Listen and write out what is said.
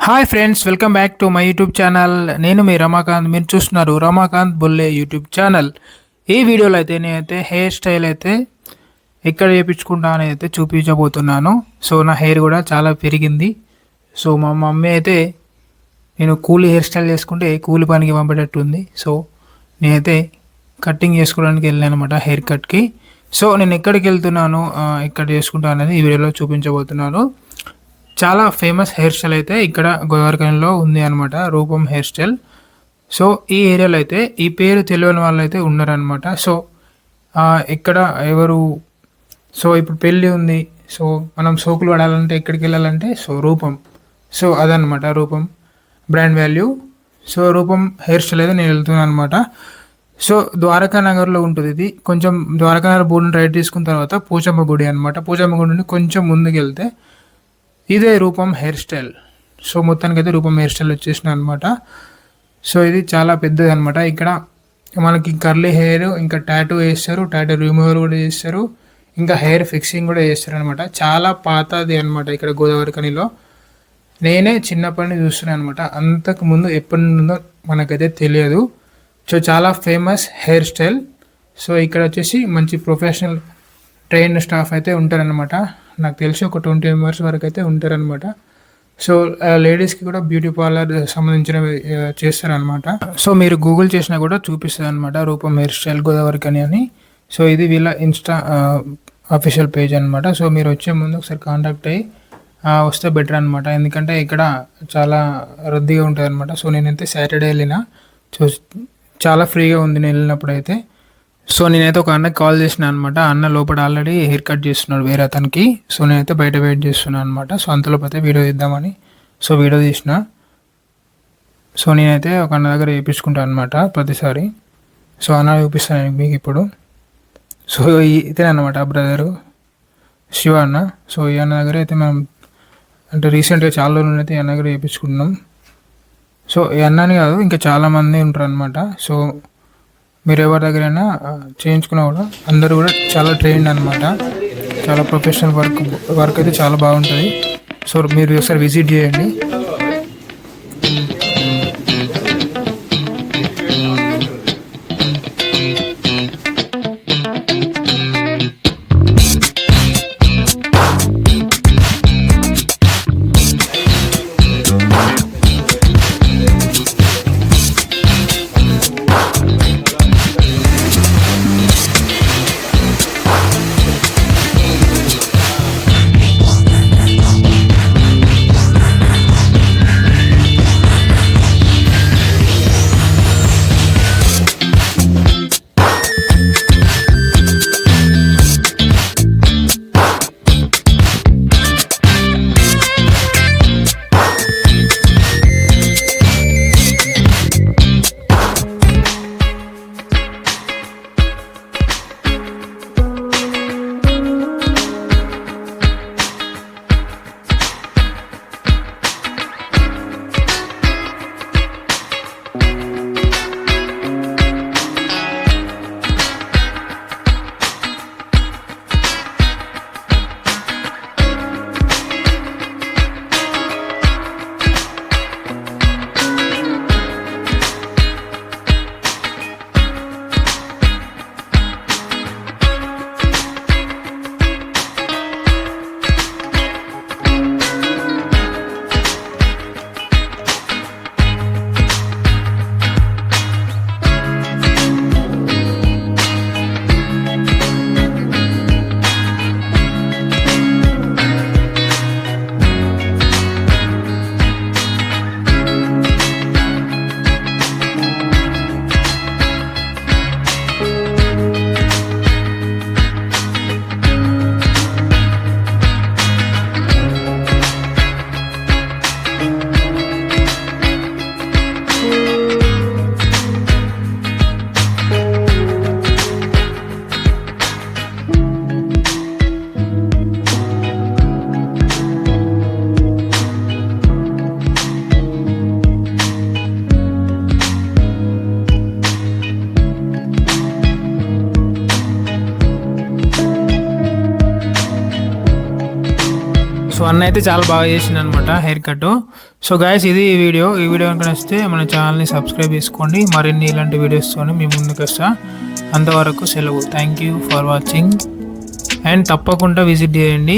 Hi friends, welcome back to my YouTube channel. నేను మీ రమాకాంత్. మీరు చూస్తున్నారు రమాకాంత్ బొల్లే యూట్యూబ్ ఛానల్. ఈ వీడియోలో అయితే నేనైతే హెయిర్ స్టైల్ అయితే ఎక్కడ చేయించుకుంటా అని అయితే చూపించబోతున్నాను. సో నా హెయిర్ కూడా చాలా పెరిగింది. సో మా మమ్మీ అయితే నేను కూలి హెయిర్ స్టైల్ చేసుకుంటే కూలి పనికి పంపేటట్టుంది. సో నేనైతే కటింగ్ చేసుకోవడానికి వెళ్ళాను అనమాట హెయిర్ కట్కి. సో నేను ఎక్కడికి వెళ్తున్నాను, ఎక్కడ చేసుకుంటా అనేది ఈ వీడియోలో చూపించబోతున్నాను. చాలా ఫేమస్ హెయిర్ స్టైల్ అయితే ఇక్కడ గోదావరిఖనిలో ఉంది అనమాట, రూపం హెయిర్ స్టైల్. సో ఈ ఏరియాలో అయితే ఈ పేరు తెలియని వాళ్ళు అయితే ఉన్నారనమాట. సో ఇక్కడ ఎవరు, సో ఇప్పుడు పెళ్ళి ఉంది, సో మనం సోకులు పడాలంటే ఎక్కడికి వెళ్ళాలంటే సో రూపం. సో అదనమాట రూపం బ్రాండ్ వాల్యూ. సో రూపం హెయిర్ స్టైల్ అయితే నేను వెళ్తున్నాను అనమాట. సో ద్వారకా నగర్లో ఉంటుంది ఇది. కొంచెం ద్వారకా నగర్ బోర్డుని రైట్ తీసుకున్న తర్వాత పోచమ్మ గుడి అనమాట. పోచమ్మ గుడి నుండి కొంచెం ముందుకు వెళ్తే ఇదే రూపం హెయిర్ స్టైల్. సో మొత్తానికి అయితే రూపం హెయిర్ స్టైల్ వచ్చేసిన అనమాట. సో ఇది చాలా పెద్దది అనమాట. ఇక్కడ మనకి కర్లీ హెయిర్, ఇంకా టాటూ వేస్తారు, టాటూ రిమూవర్ కూడా చేస్తారు, ఇంకా హెయిర్ ఫిక్సింగ్ కూడా చేస్తారు అనమాట. చాలా పాతది అనమాట ఇక్కడ గోదావరిఖనిలో. నేనే చిన్నప్పటి నుంచి చూస్తున్నాను అనమాట. అంతకు ముందు ఎప్పటి నుండో మనకైతే తెలియదు. సో చాలా ఫేమస్ హెయిర్ స్టైల్. సో ఇక్కడ వచ్చేసి మంచి ప్రొఫెషనల్ ట్రైన్ స్టాఫ్ అయితే ఉంటారనమాట. నాకు తెలిసి ఒక 20 మెంబర్స్ వరకు అయితే ఉంటారనమాట. సో లేడీస్కి కూడా బ్యూటీ పార్లర్ సంబంధించినవి చేస్తారనమాట. సో మీరు గూగుల్ చేసినా కూడా చూపిస్తుంది అనమాట రూపం హెయిర్ స్టైల్ గోదావరిఖని అని. సో ఇది వీళ్ళ ఇన్స్టా అఫీషియల్ పేజ్ అనమాట. సో మీరు వచ్చే ముందు ఒకసారి కాంటాక్ట్ అయ్యి వస్తే బెటర్ అనమాట. ఎందుకంటే ఇక్కడ చాలా రద్దీగా ఉంటుంది అనమాట. సో నేనైతే సాటర్డే వెళ్ళిన. సో చాలా ఫ్రీగా ఉంది నేను వెళ్ళినప్పుడు అయితే. సో నేనైతే ఒక అన్నకి కాల్ చేసిన అనమాట. అన్న లోపల ఆల్రెడీ హెయిర్ కట్ చేస్తున్నాడు వేరే అతనికి. సో నేనైతే బయట వెయిట్ చేస్తున్నాను అనమాట. సో అంతలోపు అయితే వీడియో తీద్దామని సో వీడియో తీసిన. సో నేనైతే ఒక అన్న దగ్గర వేయించుకుంటాను అనమాట ప్రతిసారి. సో అన్న చూపిస్తాను మీకు ఇప్పుడు. సో ఇదే అనమాట బ్రదరు శివ అన్న. సో ఈ అన్న దగ్గర అయితే మనం అంటే రీసెంట్గా చాలా రోజులు అయితే ఈ అన్న దగ్గర వేయించుకుంటున్నాం. సో ఈ అన్నని కాదు, ఇంకా చాలామంది ఉంటారు అనమాట. సో మీరు ఎవరి దగ్గరైనా చేయించుకున్నా కూడా అందరూ కూడా చాలా ట్రైన్డ్ అనమాట. చాలా ప్రొఫెషనల్ వర్క్ అయితే చాలా బాగుంటుంది. సో మీరు ఒకసారి విజిట్ చేయండి. సో అన్న అయితే చాలా బాగా చేసింది అనమాట హెయిర్ కట్. సో గాయస్ ఇది ఈ వీడియో కనుక నచ్చితే మన ఛానల్ని సబ్స్క్రైబ్ చేసుకోండి. మరిన్ని ఇలాంటి వీడియోస్తో మీ ముందుకు వస్తా. అంతవరకు సెలవు. Thank you for watching and తప్పకుండా విజిట్ చేయండి.